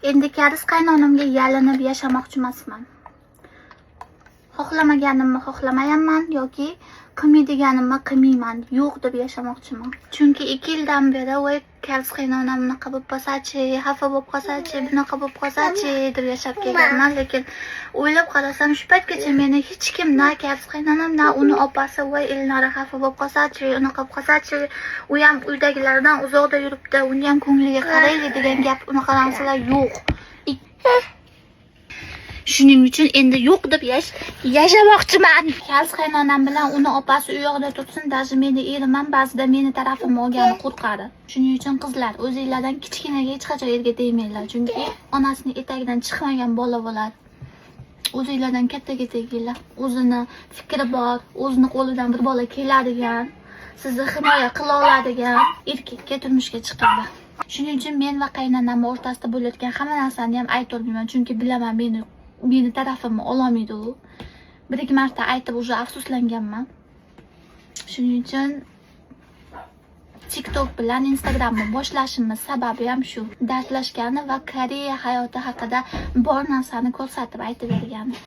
Endi karis qaynonamga yalinib yashamoqchi emasman. Xohlamaganimni xohlamayapman yoki qilmaydiganimni qilmayman, yo'q deb yashamoqchiman. Chunki 2 yildan beri voy karis qaynonam bunaqa bo'lib qolsa-chi, xafa bo'lib qolsa-chi, bunaqa bo'lib qolsa-chi deb yashab kelganman, lekin o'ylab qarasam shu paytgacha meni hech kim, na karis qaynonam, na uni opasi voy Elnora xafa bo'lib qolsa-chi, unaqa bo'lib qolsa-chi, u ham uydagilardan uzoqda yuribdi, uni ham ko'ngliga qaraylik degan gap, unaqa narsalar yo'q. Shuning uchun endi yo'q deb yashamoqchiman. Karis qaynonam bilan uni opasi u yoqda tursin, даже meni erim ham ba'zida meni tarafimni olgani qo'rqadi. Shuning uchun qizlar, o'zingizlardan kichkinaga hech qachon erga tegmanglar, chunki onasining etagidan chiqmagan bola bo'ladi. O'zingizlardan kattaga teginglar. O'zini fikri bor, o'zini qo'lidan bir bola keladigan, sizni himoya qila oladigan erkakka turmushga chiqinglar. Shuning uchun men va qaynonam o'rtasida bo'layotgan hamma narsani ham aytolmayman, chunki bilaman meni tarafimni ololmaydi u. 1-2 marta aytib уже afsuslanganman. Shuning uchun TikTok bilan Instagramni boshlashimiz sababi ham shu. Dardlashgani va Koreya hayoti haqida bor narsani ko'rsatib aytib bergani.